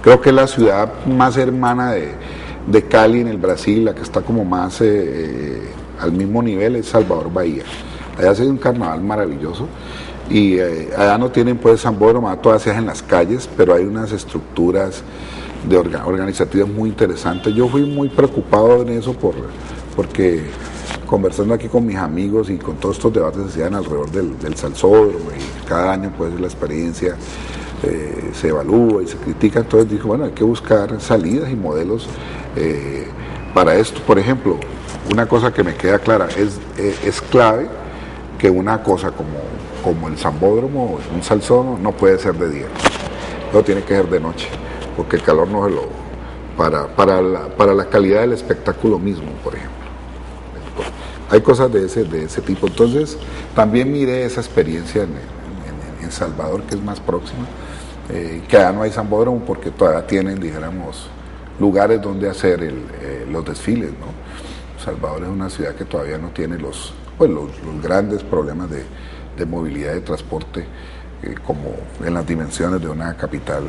creo que es la ciudad más hermana de Cali en el Brasil, la que está como más al mismo nivel, es Salvador Bahía. Allá se hace un carnaval maravilloso, y allá no tienen pues sambódromo, todas se hacen en las calles, pero hay unas estructuras organizativas muy interesantes. Yo fui muy preocupado en eso porque conversando aquí con mis amigos y con todos estos debates se hacían alrededor del salsódromo, y cada año pues la experiencia se evalúa y se critica. Entonces dije, bueno, hay que buscar salidas y modelos para esto. Por ejemplo, una cosa que me queda clara, es clave que una cosa como el sambódromo, un salsódromo, no puede ser de día, no tiene que ser de noche, porque el calor no se lo... para la calidad del espectáculo mismo, por ejemplo. Hay cosas de ese tipo. Entonces, también miré esa experiencia en Salvador, que es más próxima, que allá no hay sambódromo porque todavía tienen, dijéramos, lugares donde hacer los desfiles, ¿no? Salvador es una ciudad que todavía no tiene los grandes problemas de movilidad, de transporte como en las dimensiones de una capital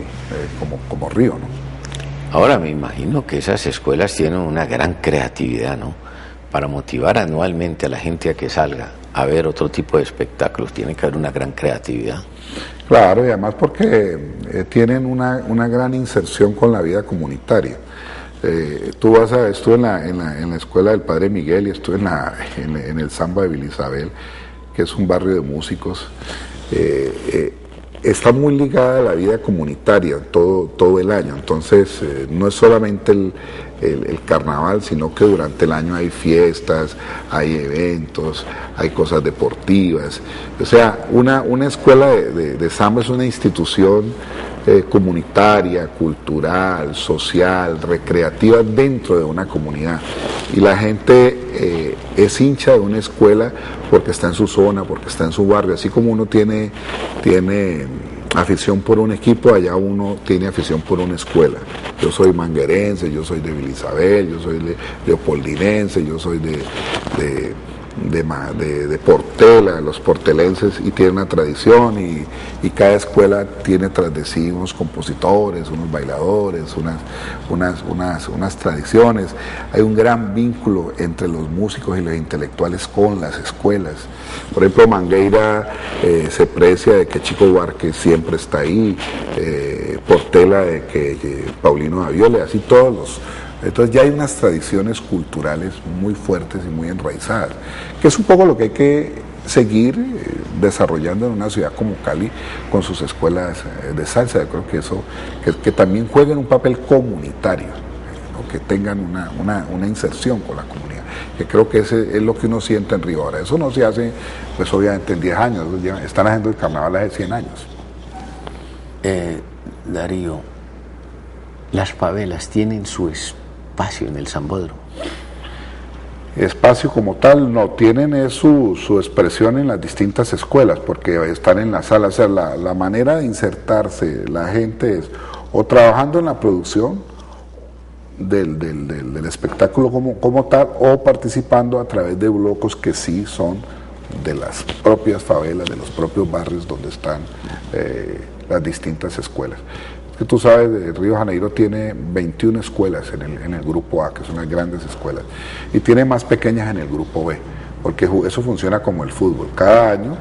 como Río, ¿no? Ahora me imagino que esas escuelas tienen una gran creatividad, ¿no? Para motivar anualmente a la gente a que salga a ver otro tipo de espectáculos, tiene que haber una gran creatividad. Claro, y además porque tienen una gran inserción con la vida comunitaria. Tú vas a, estuve en la escuela del Padre Miguel y estuve en el Samba de Villa Isabel, que es un barrio de músicos. Está muy ligada a la vida comunitaria todo el año, entonces no es solamente el carnaval, sino que durante el año hay fiestas, hay eventos, hay cosas deportivas. O sea, una escuela de samba es una institución comunitaria, cultural, social, recreativa dentro de una comunidad. Y la gente es hincha de una escuela porque está en su zona, porque está en su barrio. Así como uno tiene afición por un equipo, allá uno tiene afición por una escuela. Yo soy manguerense, yo soy de Villa Isabel, yo soy leopoldinense, yo soy de Portela, los portelenses, y tiene una tradición y cada escuela tiene tras de sí unos compositores, unos bailadores, unas tradiciones. Hay un gran vínculo entre los músicos y los intelectuales con las escuelas. Por ejemplo, Mangueira se precia de que Chico Buarque siempre está ahí, Portela de que Paulino Daviole, así todos los... Entonces ya hay unas tradiciones culturales muy fuertes y muy enraizadas, que es un poco lo que hay que seguir desarrollando en una ciudad como Cali con sus escuelas de salsa. Yo creo que eso, que también jueguen un papel comunitario, ¿no? Que tengan una inserción con la comunidad, que creo que ese es lo que uno siente en Río. Ahora, eso no se hace, pues obviamente en 10 años, están haciendo el carnaval hace 100 años. Darío, las favelas tienen su espacio en el Sambódromo. Espacio como tal no, tienen su expresión en las distintas escuelas, porque están en la sala. O sea, la manera de insertarse la gente es o trabajando en la producción del espectáculo como tal, o participando a través de blocos que sí son de las propias favelas, de los propios barrios donde están las distintas escuelas. Que tú sabes, Río de Janeiro tiene 21 escuelas en el grupo A, que son las grandes escuelas, y tiene más pequeñas en el grupo B, porque eso funciona como el fútbol. Cada año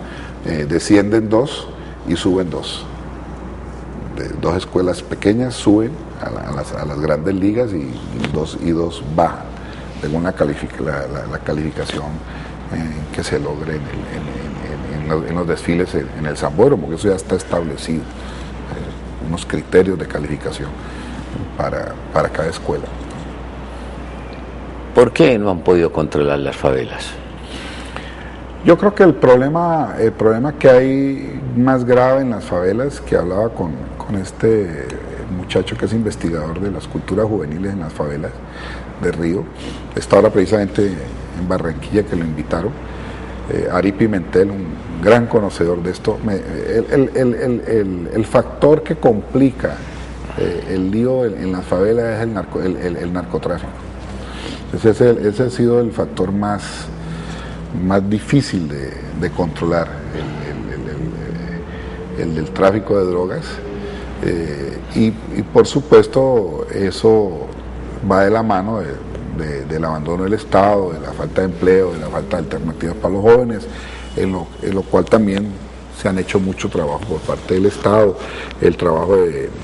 descienden 2 y suben 2. De 2 escuelas pequeñas suben a las grandes ligas y dos bajan, según la calificación que se logre en los desfiles en el Sambódromo, porque eso ya está establecido. Unos criterios de calificación para cada escuela. ¿Por qué no han podido controlar las favelas? Yo creo que el problema que hay más grave en las favelas, que hablaba con este muchacho que es investigador de las culturas juveniles en las favelas de Río, está ahora precisamente en Barranquilla, que lo invitaron, Ari Pimentel, un gran conocedor de esto. El factor que complica el lío en las favelas es el narcotráfico. Ese ha sido el factor más difícil de controlar, el del tráfico de drogas, y por supuesto eso va de la mano del abandono del Estado, de la falta de empleo, de la falta de alternativas para los jóvenes, en lo cual también se han hecho mucho trabajo por parte del Estado, el trabajo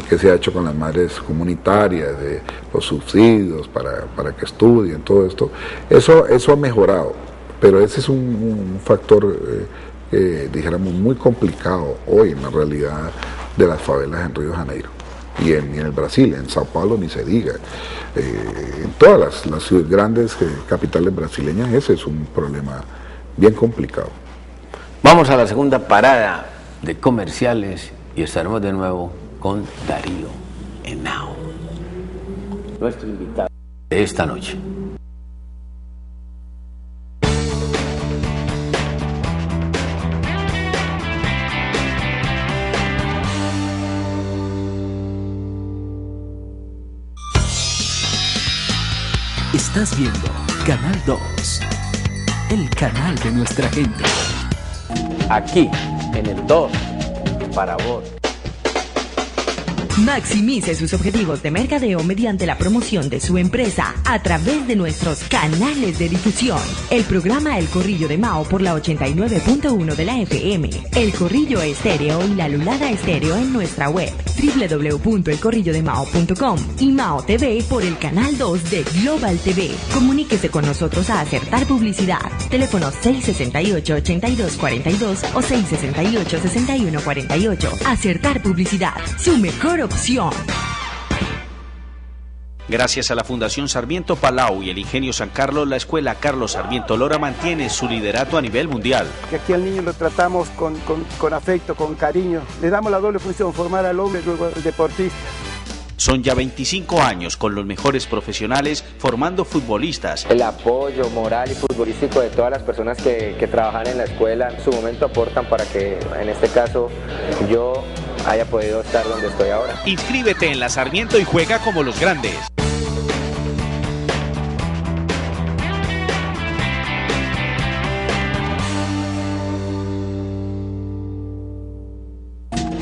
que se ha hecho con las madres comunitarias, de los subsidios para que estudien, todo esto. Eso ha mejorado, pero ese es un factor, dijéramos, muy complicado hoy en la realidad de las favelas en Río de Janeiro. Y en el Brasil, en Sao Paulo ni se diga, en todas las grandes capitales brasileñas ese es un problema bien complicado. Vamos a la segunda parada de comerciales y estaremos de nuevo con Darío Henao, nuestro invitado de esta noche. Estás viendo Canal 2, el canal de nuestra gente. Aquí, en el 2, para vos. Maximice sus objetivos de mercadeo mediante la promoción de su empresa a través de nuestros canales de difusión. El programa El Corrillo de Mao por la 89.1 de la FM, El Corrillo Estéreo y la Lulada Estéreo en nuestra web www.elcorrillodemao.com y Mao TV por el canal 2 de Global TV. Comuníquese con nosotros a Acertar Publicidad. Teléfono 668-8242 o 668-6148. Acertar Publicidad, su mejor opción. Gracias a la Fundación Sarmiento Palau y el Ingenio San Carlos, la Escuela Carlos Sarmiento Lora mantiene su liderato a nivel mundial. Que aquí al niño lo tratamos con afecto, con cariño. Le damos la doble función, formar al hombre y luego al deportista. Son ya 25 años con los mejores profesionales formando futbolistas. El apoyo moral y futbolístico de todas las personas que trabajan en la escuela en su momento aportan para que en este caso yo haya podido estar donde estoy ahora. Inscríbete en la Sarmiento y juega como los grandes.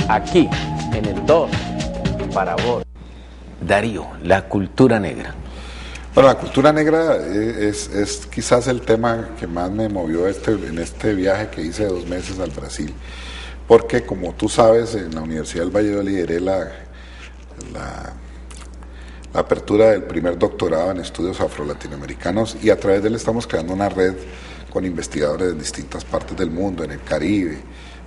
Aquí, en el 2, para vos. Darío, la cultura negra. Bueno, la cultura negra es quizás el tema que más me movió en este viaje que hice de 2 meses al Brasil, porque como tú sabes, en la Universidad del Valladolid lideré la apertura del primer doctorado en estudios afro-latinoamericanos y a través de él estamos creando una red con investigadores de distintas partes del mundo, en el Caribe,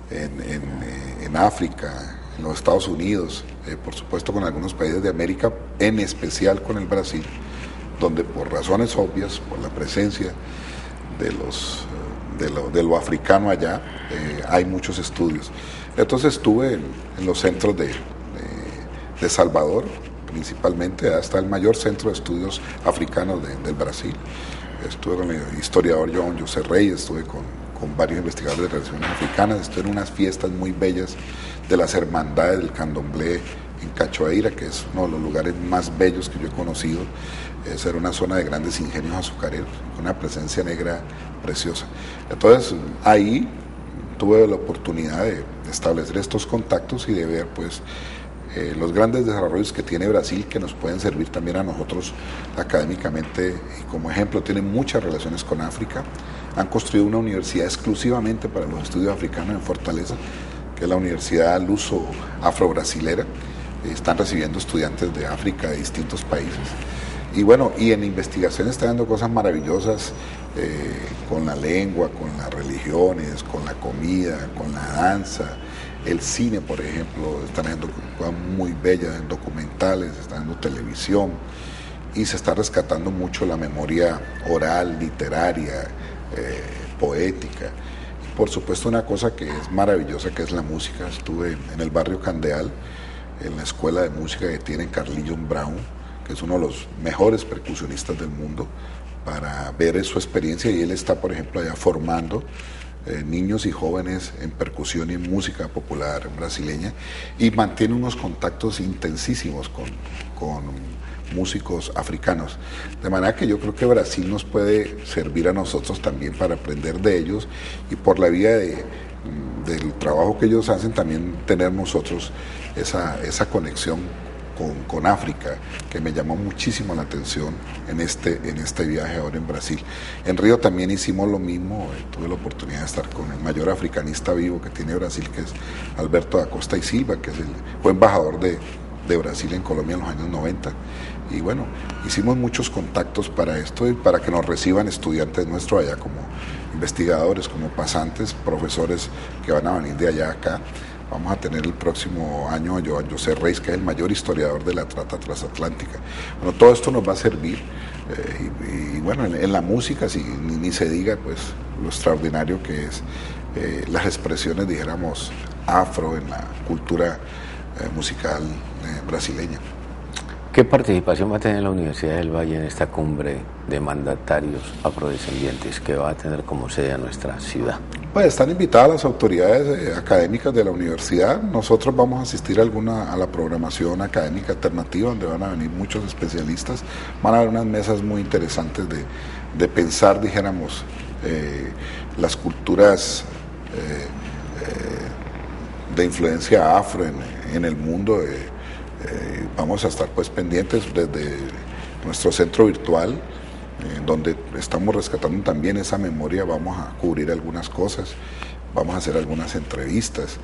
en África, en los Estados Unidos, por supuesto con algunos países de América, en especial con el Brasil, donde por razones obvias, por la presencia de lo africano allá, hay muchos estudios. Entonces estuve en los centros de Salvador, principalmente, hasta el mayor centro de estudios africanos del Brasil. Estuve con el historiador João José Reyes, estuve con varios investigadores de relaciones africanas, estuve en unas fiestas muy bellas de las hermandades del Candomblé en Cachoeira, que es uno de los lugares más bellos que yo he conocido. Era una zona de grandes ingenios azucareros, con una presencia negra preciosa. Entonces ahí tuve la oportunidad de establecer estos contactos y de ver pues los grandes desarrollos que tiene Brasil, que nos pueden servir también a nosotros académicamente, y como ejemplo tienen muchas relaciones con África. Han construido una universidad exclusivamente para los estudios africanos en Fortaleza, que es la Universidad Luso Afro-Brasilera. Están recibiendo estudiantes de África, de distintos países. Y bueno, y en investigación están dando cosas maravillosas con la lengua, con las religiones, con la comida, con la danza, el cine, por ejemplo. Están haciendo cosas muy bellas en documentales, están haciendo televisión, y se está rescatando mucho la memoria oral, literaria, poética. Y por supuesto una cosa que es maravillosa, que es la música. Estuve en el barrio Candeal, en la escuela de música que tiene Carlillon Brown, que es uno de los mejores percusionistas del mundo, para ver su experiencia, y él está, por ejemplo, allá formando niños y jóvenes en percusión y en música popular brasileña, y mantiene unos contactos intensísimos con músicos africanos. De manera que yo creo que Brasil nos puede servir a nosotros también para aprender de ellos, y por la vía del trabajo que ellos hacen también tener nosotros esa conexión con África, que me llamó muchísimo la atención en este viaje ahora en Brasil. En Río también hicimos lo mismo. Tuve la oportunidad de estar con el mayor africanista vivo que tiene Brasil, que es Alberto da Costa y Silva, que fue embajador de Brasil en Colombia en los años 90. Y bueno, hicimos muchos contactos para esto y para que nos reciban estudiantes nuestros allá como investigadores, como pasantes, profesores que van a venir de allá a acá. Vamos a tener el próximo año a João José Reyes, que es el mayor historiador de la trata transatlántica. Bueno, todo esto nos va a servir. Y bueno, en la música, ni se diga pues lo extraordinario que es las expresiones, dijéramos, afro en la cultura musical brasileña. ¿Qué participación va a tener la Universidad del Valle en esta cumbre de mandatarios afrodescendientes que va a tener como sede a nuestra ciudad? Pues están invitadas las autoridades académicas de la universidad. Nosotros vamos a asistir a la programación académica alternativa, donde van a venir muchos especialistas. Van a haber unas mesas muy interesantes de pensar, dijéramos, las culturas de influencia afro en el mundo. Vamos a estar pues pendientes desde nuestro centro virtual, donde estamos rescatando también esa memoria. Vamos a cubrir algunas cosas, vamos a hacer algunas entrevistas,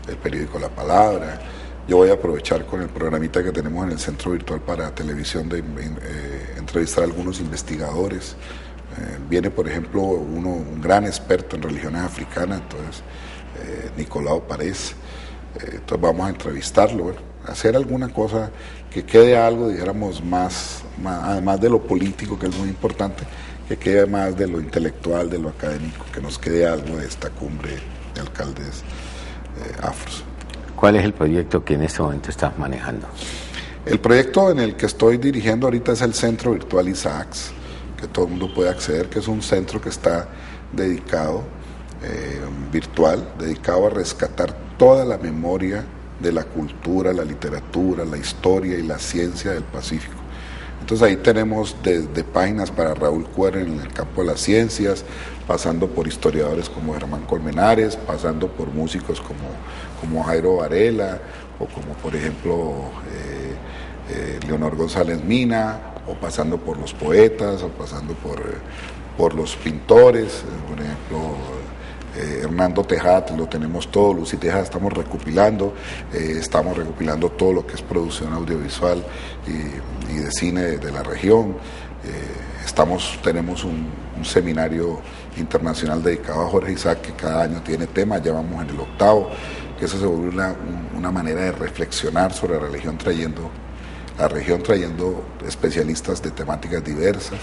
el periódico La Palabra. Yo voy a aprovechar con el programita que tenemos en el centro virtual para televisión de entrevistar a algunos investigadores. Viene, por ejemplo, un gran experto en religiones africanas, entonces Nicolau Párez. Entonces vamos a entrevistarlo, bueno, hacer alguna cosa que quede algo, dijéramos, más, además de lo político, que es muy importante, que quede más de lo intelectual, de lo académico, que nos quede algo de esta cumbre de alcaldes afros. ¿Cuál es el proyecto que en este momento estás manejando? El proyecto en el que estoy dirigiendo ahorita es el Centro Virtual Isaacs, que todo el mundo puede acceder, que es un centro que está dedicado, virtual, dedicado a rescatar toda la memoria de la cultura, la literatura, la historia y la ciencia del Pacífico. Entonces ahí tenemos desde páginas para Raúl Cuerre en el campo de las ciencias, pasando por historiadores como Germán Colmenares, pasando por músicos como Jairo Varela, o como por ejemplo Leonor González Mina, o pasando por los poetas, o pasando por los pintores, por ejemplo Hernando Tejada, lo tenemos todo, Lucy Tejada, estamos recopilando todo lo que es producción audiovisual y de cine de la región. Tenemos un seminario internacional dedicado a Jorge Isaac, que cada año tiene temas, ya vamos en el 8º, que eso se vuelve una manera de reflexionar sobre la región trayendo especialistas de temáticas diversas.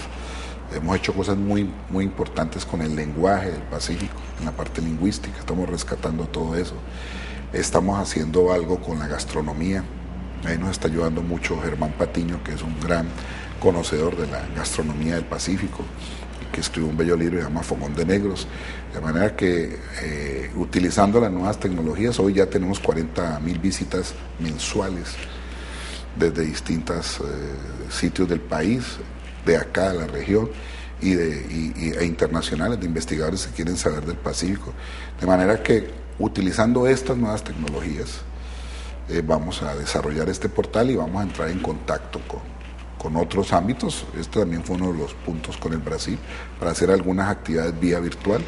Hemos hecho cosas muy, muy importantes con el lenguaje del Pacífico, en la parte lingüística, estamos rescatando todo eso. Estamos haciendo algo con la gastronomía, ahí nos está ayudando mucho Germán Patiño, que es un gran conocedor de la gastronomía del Pacífico, que escribió un bello libro que se llama Fogón de Negros, de manera que utilizando las nuevas tecnologías, hoy ya tenemos 40.000 visitas mensuales desde distintos sitios del país, de acá, de la región, e internacionales, de investigadores que quieren saber del Pacífico. De manera que, utilizando estas nuevas tecnologías, vamos a desarrollar este portal y vamos a entrar en contacto con otros ámbitos. Este también fue uno de los puntos con el Brasil, para hacer algunas actividades vía virtual.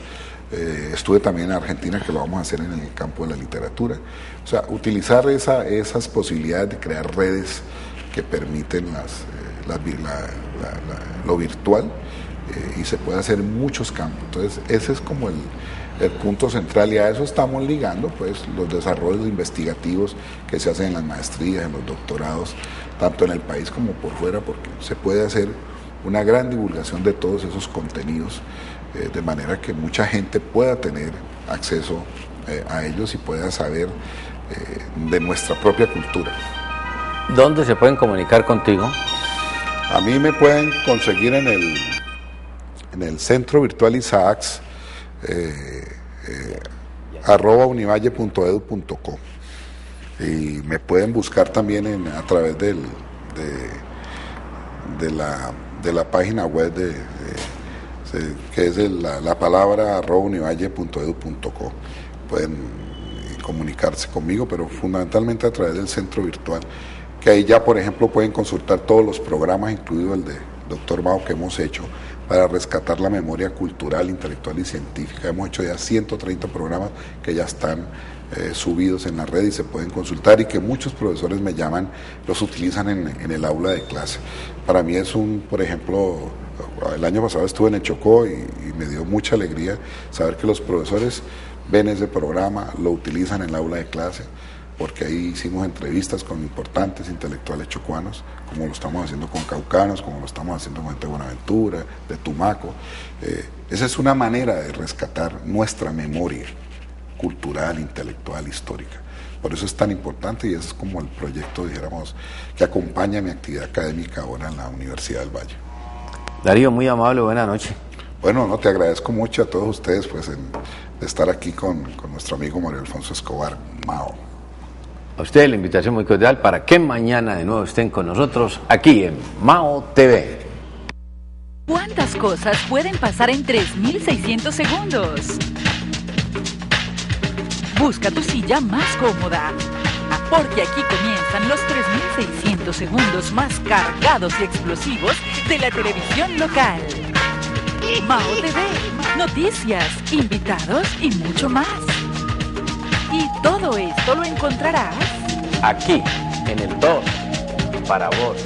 Estuve también en Argentina, que lo vamos a hacer en el campo de la literatura. O sea, utilizar esas posibilidades de crear redes que permiten lo virtual, y se puede hacer en muchos campos. Entonces ese es como el punto central, y a eso estamos ligando pues los desarrollos investigativos que se hacen en las maestrías, en los doctorados, tanto en el país como por fuera, porque se puede hacer una gran divulgación de todos esos contenidos, de manera que mucha gente pueda tener acceso a ellos y pueda saber de nuestra propia cultura. ¿Dónde se pueden comunicar contigo? A mí me pueden conseguir en el Centro Virtual Isaacs, @univalle.edu.co, y me pueden buscar también a través de la página web que es la palabra @univalle.edu.co. Pueden comunicarse conmigo, pero fundamentalmente a través del centro virtual, que ahí ya, por ejemplo, pueden consultar todos los programas, incluido el de Dr. Mao, que hemos hecho para rescatar la memoria cultural, intelectual y científica. Hemos hecho ya 130 programas que ya están subidos en la red y se pueden consultar, y que muchos profesores me llaman, los utilizan en el aula de clase. Para mí es por ejemplo, el año pasado estuve en el Chocó y me dio mucha alegría saber que los profesores ven ese programa, lo utilizan en el aula de clase, porque ahí hicimos entrevistas con importantes intelectuales chocuanos, como lo estamos haciendo con caucanos, como lo estamos haciendo con gente de Buenaventura, de Tumaco. Esa es una manera de rescatar nuestra memoria cultural, intelectual, histórica. Por eso es tan importante, y ese es como el proyecto, dijéramos, que acompaña mi actividad académica ahora en la Universidad del Valle. Darío, muy amable, buena noche. Bueno, no, te agradezco mucho a todos ustedes pues de estar aquí con nuestro amigo Mario Alfonso Escobar, Mao. A ustedes la invitación muy cordial para que mañana de nuevo estén con nosotros aquí en Mao TV. ¿Cuántas cosas pueden pasar en 3.600 segundos? Busca tu silla más cómoda, porque aquí comienzan los 3.600 segundos más cargados y explosivos de la televisión local. Mao TV, noticias, invitados y mucho más. Y todo esto lo encontrarás Aquí, en el 2, para vos.